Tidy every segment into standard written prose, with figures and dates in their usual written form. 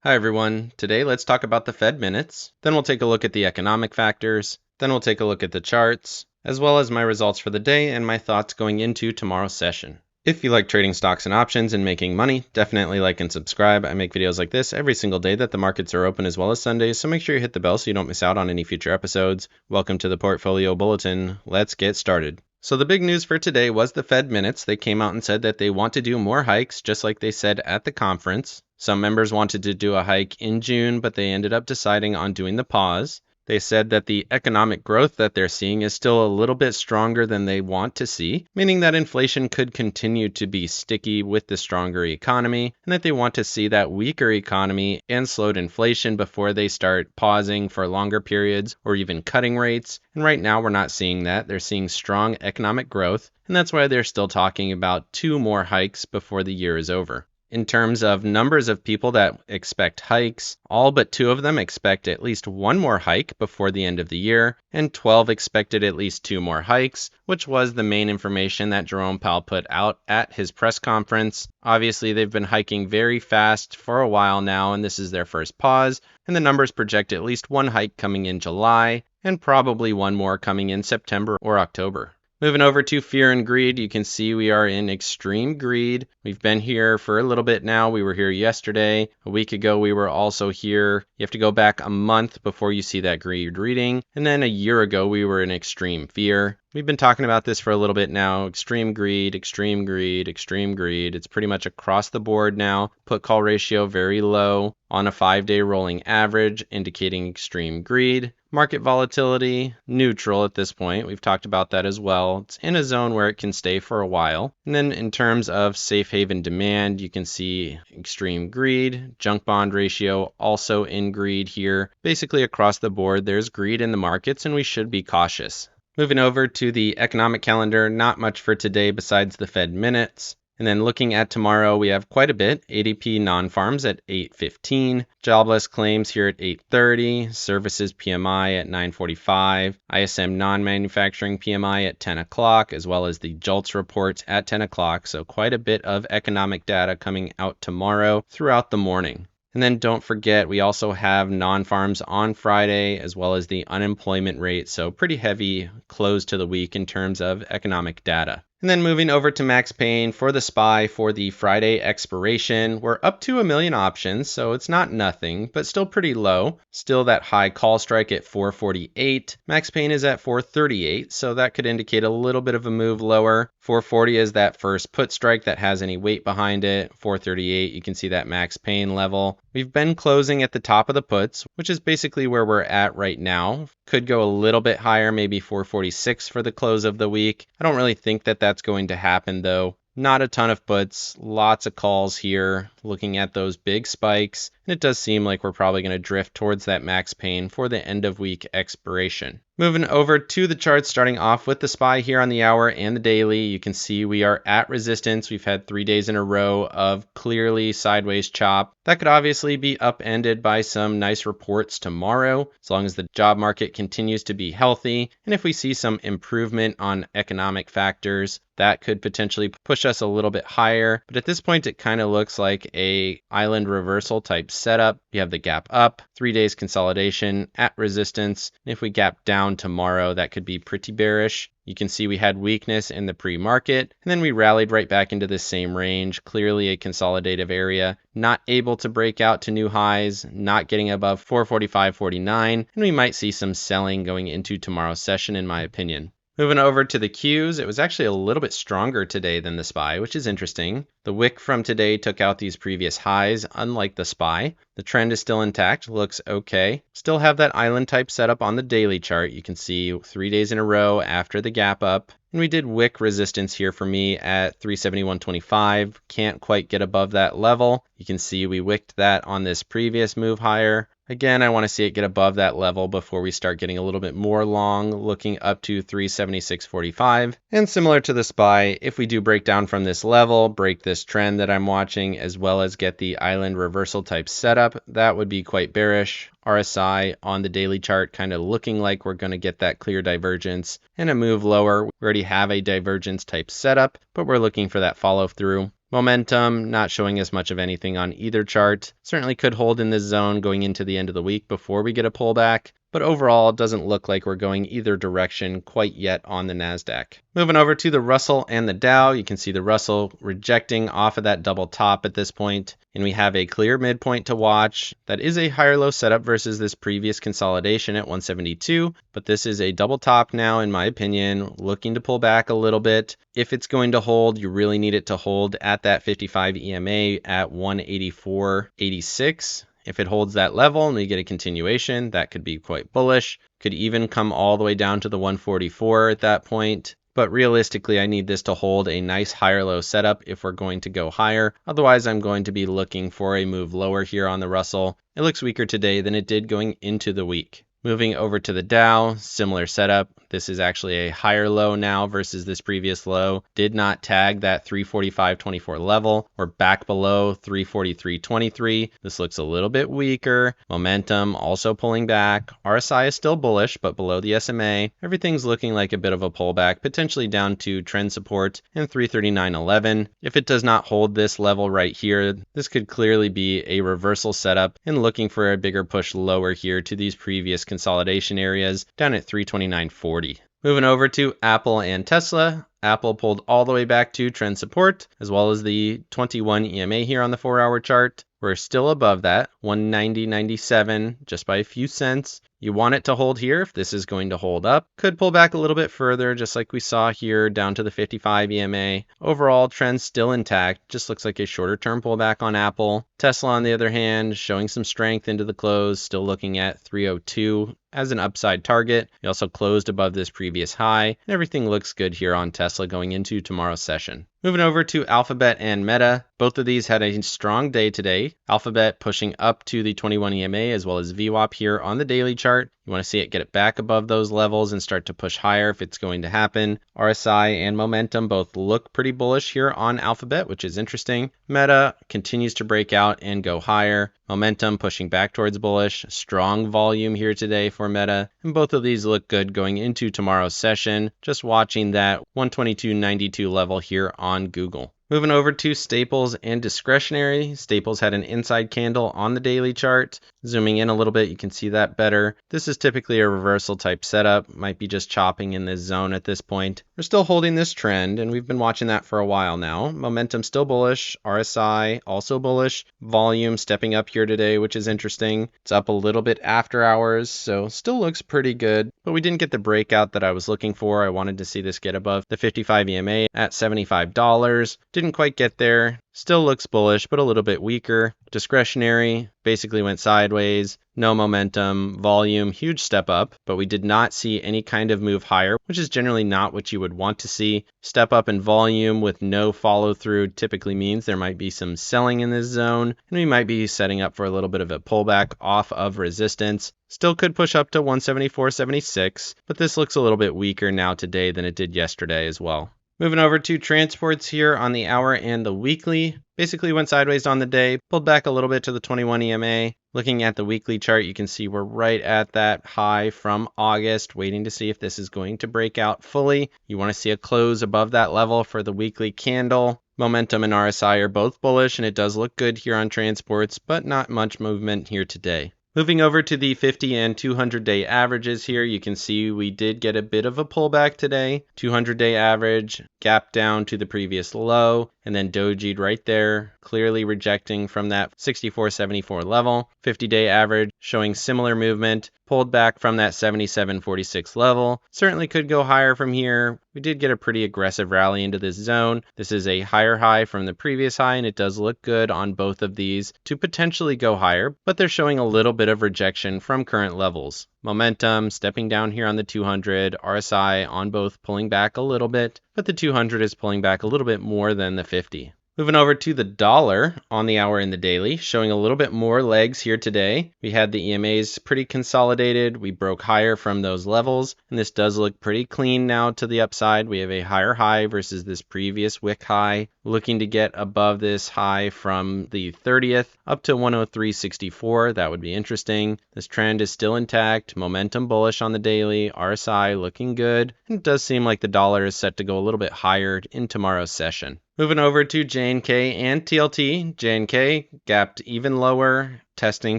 Hi everyone. Today let's talk about the Fed minutes, then we'll take a look at the economic factors, then we'll take a look at the charts, as well as my results for the day and my thoughts going into tomorrow's session. If you like trading stocks and options and making money, definitely like and subscribe. I make videos like this every single day that the markets are open as well as Sundays, so make sure you hit the bell so you don't miss out on any future episodes. Welcome to the Portfolio Bulletin. Let's get started. So the big news for today was the Fed minutes. They came out and said that they want to do more hikes, just like they said at the conference. Some members wanted to do a hike in June, but they ended up deciding on doing the pause. They said that the economic growth that they're seeing is still a little bit stronger than they want to see, meaning that inflation could continue to be sticky with the stronger economy, and that they want to see that weaker economy and slowed inflation before they start pausing for longer periods or even cutting rates. And right now we're not seeing that. They're seeing strong economic growth, and that's why they're still talking about 2 more hikes before the year is over. In terms of numbers of people that expect hikes, all but 2 of them expect at least 1 more hike before the end of the year, and 12 expected at least 2 more hikes, which was the main information that Jerome Powell put out at his press conference. Obviously, they've been hiking very fast for a while now, and this is their first pause, and the numbers project at least 1 hike coming in July, and probably 1 more coming in September or October. Moving over to fear and greed, you can see we are in extreme greed. We've been here for a little bit now. We were here yesterday. A week ago, we were also here. You have to go back a month before you see that greed reading. And then a year ago, we were in extreme fear. We've been talking about this for a little bit now. Extreme greed, extreme greed, extreme greed. It's pretty much across the board now. Put call ratio very low on a 5-day rolling average, indicating extreme greed. Market volatility, neutral at this point. We've talked about that as well. It's in a zone where it can stay for a while. And then in terms of safe haven demand, you can see extreme greed, junk bond ratio also in greed here. Basically across the board, there's greed in the markets and we should be cautious. Moving over to the economic calendar, not much for today besides the Fed minutes. And then looking at tomorrow, we have quite a bit. ADP non-farms at 8:15, jobless claims here at 8:30, services PMI at 9:45, ISM non-manufacturing PMI at 10 o'clock, as well as the JOLTS reports at 10 o'clock. So quite a bit of economic data coming out tomorrow throughout the morning. And then don't forget, we also have non-farms on Friday, as well as the unemployment rate. So pretty heavy close to the week in terms of economic data. And then moving over to Max Payne for the SPY for the Friday expiration, we're up to 1 million options, so it's not nothing, but still pretty low. Still that high call strike at 448. Max Payne is at 438, so that could indicate a little bit of a move lower. 440 is that first put strike that has any weight behind it. 438, you can see that Max Payne level. We've been closing at the top of the puts, which is basically where we're at right now. Could go a little bit higher, maybe 446 for the close of the week. I don't really think that that's going to happen though. Not a ton of puts, lots of calls here, looking at those big spikes. And it does seem like we're probably going to drift towards that Max Payne for the end of week expiration. Moving over to the charts, starting off with the SPY here on the hour and the daily, you can see we are at resistance. We've had 3 days in a row of clearly sideways chop. That could obviously be upended by some nice reports tomorrow, as long as the job market continues to be healthy. And if we see some improvement on economic factors, that could potentially push us a little bit higher. But at this point, it kind of looks like a island reversal type setup. You have the gap up, 3 days consolidation at resistance. And if we gap down tomorrow, that could be pretty bearish. You can see we had weakness in the pre-market, and then we rallied right back into the same range, clearly a consolidative area, not able to break out to new highs, not getting above 445.49, and we might see some selling going into tomorrow's session in my opinion. Moving over to the Qs, it was actually a little bit stronger today than the SPY, which is interesting. The wick from today took out these previous highs, unlike the SPY. The trend is still intact, looks okay. Still have that island type setup on the daily chart. You can see 3 days in a row after the gap up. And we did wick resistance here for me at 371.25. Can't quite get above that level. You can see we wicked that on this previous move higher. Again, I want to see it get above that level before we start getting a little bit more long, looking up to 376.45. And similar to the SPY, if we do break down from this level, break this trend that I'm watching, as well as get the island reversal type setup, that would be quite bearish. RSI on the daily chart kind of looking like we're going to get that clear divergence and a move lower. We already have a divergence type setup, but we're looking for that follow through. Momentum not showing as much of anything on either chart. Certainly could hold in this zone going into the end of the week before we get a pullback, but overall it doesn't look like we're going either direction quite yet on the NASDAQ. Moving over to the Russell and the Dow, you can see the Russell rejecting off of that double top at this point, and we have a clear midpoint to watch. That is a higher low setup versus this previous consolidation at 172, but this is a double top now in my opinion, looking to pull back a little bit. If it's going to hold, you really need it to hold at that 55 EMA at 184.86. If it holds that level and we get a continuation, that could be quite bullish. Could even come all the way down to the 144 at that point. But realistically, I need this to hold a nice higher low setup if we're going to go higher. Otherwise, I'm going to be looking for a move lower here on the Russell. It looks weaker today than it did going into the week. Moving over to the Dow, similar setup. This is actually a higher low now versus this previous low. Did not tag that 345.24 level. We're back below 343.23. This looks a little bit weaker. Momentum also pulling back. RSI is still bullish, but below the SMA. Everything's looking like a bit of a pullback, potentially down to trend support and 339.11. If it does not hold this level right here, this could clearly be a reversal setup and looking for a bigger push lower here to these previous consolidation areas down at 329.40. Moving over to Apple and Tesla. Apple pulled all the way back to trend support, as well as the 21 EMA here on the 4-hour chart. We're still above that, 190.97, just by a few cents. You want it to hold here if this is going to hold up. Could pull back a little bit further, just like we saw here, down to the 55 EMA. Overall, trend still intact, just looks like a shorter term pullback on Apple. Tesla, on the other hand, showing some strength into the close, still looking at 302 as an upside target. We also closed above this previous high, and everything looks good here on Tesla going into tomorrow's session. Moving over to Alphabet and Meta. Both of these had a strong day today. Alphabet pushing up to the 21 EMA as well as VWAP here on the daily chart. You want to see it get it back above those levels and start to push higher if it's going to happen. RSI and momentum both look pretty bullish here on Alphabet, which is interesting. Meta continues to break out and go higher. Momentum pushing back towards bullish. Strong volume here today for Meta. And both of these look good going into tomorrow's session. Just watching that 122.92 level here on Google. Moving over to Staples and discretionary. Staples had an inside candle on the daily chart. Zooming in a little bit, you can see that better. This is typically a reversal type setup. Might be just chopping in this zone at this point. We're still holding this trend, and we've been watching that for a while now. Momentum still bullish. RSI also bullish. Volume stepping up here today, which is interesting. It's up a little bit after hours, so still looks pretty good. But we didn't get the breakout that I was looking for. I wanted to see this get above the 55 EMA at $75. Didn't quite get there. Still looks bullish, but a little bit weaker. Discretionary basically went sideways. No momentum. Volume, huge step up, but we did not see any kind of move higher, which is generally not what you would want to see. Step up in volume with no follow through typically means there might be some selling in this zone, and we might be setting up for a little bit of a pullback off of resistance. Still could push up to 174.76, but this looks a little bit weaker now today than it did yesterday as well. Moving over to transports here on the hour and the weekly. Basically went sideways on the day, pulled back a little bit to the 21 EMA. Looking at the weekly chart, you can see we're right at that high from August, waiting to see if this is going to break out fully. You want to see a close above that level for the weekly candle. Momentum and RSI are both bullish, and it does look good here on transports, but not much movement here today. Moving over to the 50 and 200-day averages here, you can see we did get a bit of a pullback today. 200-day average, gap down to the previous low, and then dojied right there, clearly rejecting from that 64.74 level. 50-day average showing similar movement, pulled back from that 77.46 level. Certainly could go higher from here. We did get a pretty aggressive rally into this zone. This is a higher high from the previous high, and it does look good on both of these to potentially go higher, but they're showing a little bit of rejection from current levels. Momentum stepping down here on the 200, RSI on both pulling back a little bit, but the 200 is pulling back a little bit more than the 50. Moving over to the dollar on the hour and the daily, showing a little bit more legs here today. We had the EMAs pretty consolidated. We broke higher from those levels, and this does look pretty clean now to the upside. We have a higher high versus this previous wick high, looking to get above this high from the 30th up to 103.64. That would be interesting. This trend is still intact. Momentum bullish on the daily. RSI looking good. And it does seem like the dollar is set to go a little bit higher in tomorrow's session. Moving over to JNK and TLT, JNK gapped even lower, testing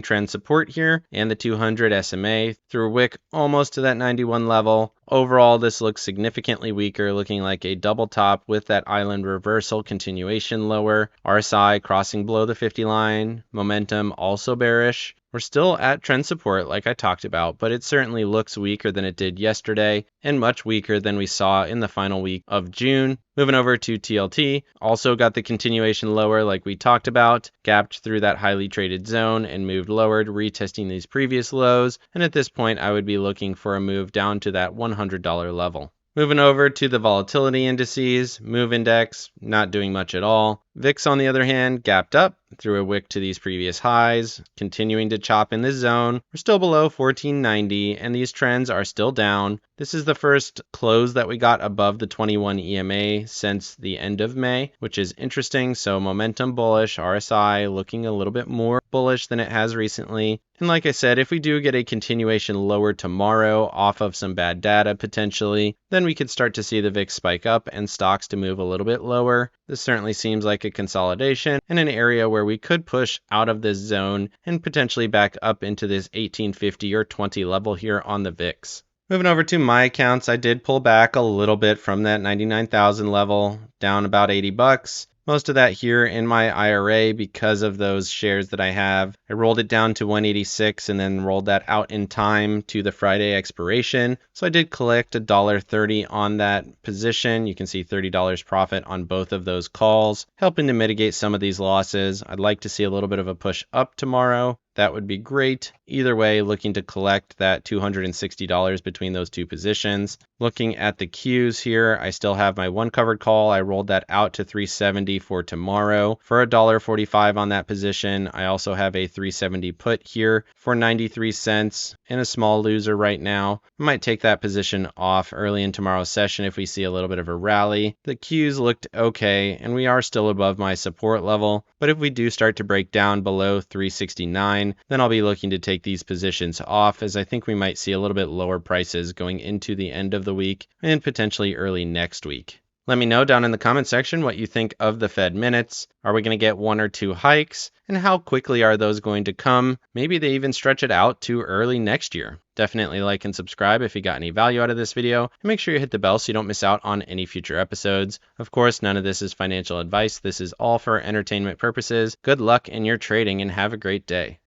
trend support here, and the 200 SMA through a wick almost to that 91 level. Overall, this looks significantly weaker, looking like a double top with that island reversal continuation lower. RSI crossing below the 50 line, momentum also bearish. We're still at trend support like I talked about, but it certainly looks weaker than it did yesterday and much weaker than we saw in the final week of June. Moving over to TLT, also got the continuation lower like we talked about, gapped through that highly traded zone and moved lower, retesting these previous lows. And at this point, I would be looking for a move down to that $100 level. Moving over to the volatility indices, MOVE index, not doing much at all. VIX, on the other hand, gapped up through a wick to these previous highs, continuing to chop in this zone. We're still below 1490, and these trends are still down. This is the first close that we got above the 21 EMA since the end of May, which is interesting. So momentum bullish, RSI looking a little bit more bullish than it has recently. And like I said, if we do get a continuation lower tomorrow off of some bad data potentially, then we could start to see the VIX spike up and stocks to move a little bit lower. This certainly seems like a consolidation and an area where we could push out of this zone and potentially back up into this 1850 or 20 level here on the VIX. Moving over to my accounts, I did pull back a little bit from that 99,000 level, down about 80 bucks. Most of that here in my IRA because of those shares that I have. I rolled it down to 186 and then rolled that out in time to the Friday expiration. So I did collect $1.30 on that position. You can see $30 profit on both of those calls, helping to mitigate some of these losses. I'd like to see a little bit of a push up tomorrow. That would be great. Either way, looking to collect that $260 between those two positions. Looking at the Qs here, I still have my one covered call. I rolled that out to 370 for tomorrow for $1.45 on that position. I also have a 370 put here for 93 cents and a small loser right now. I might take that position off early in tomorrow's session if we see a little bit of a rally. The Qs looked okay, and we are still above my support level. But if we do start to break down below 369, then I'll be looking to take these positions off, as I think we might see a little bit lower prices going into the end of the week and potentially early next week. Let me know down in the comment section what you think of the Fed minutes. Are we going to get 1 or 2 hikes? And how quickly are those going to come? Maybe they even stretch it out to early next year. Definitely like and subscribe if you got any value out of this video. And make sure you hit the bell so you don't miss out on any future episodes. Of course, none of this is financial advice. This is all for entertainment purposes. Good luck in your trading and have a great day.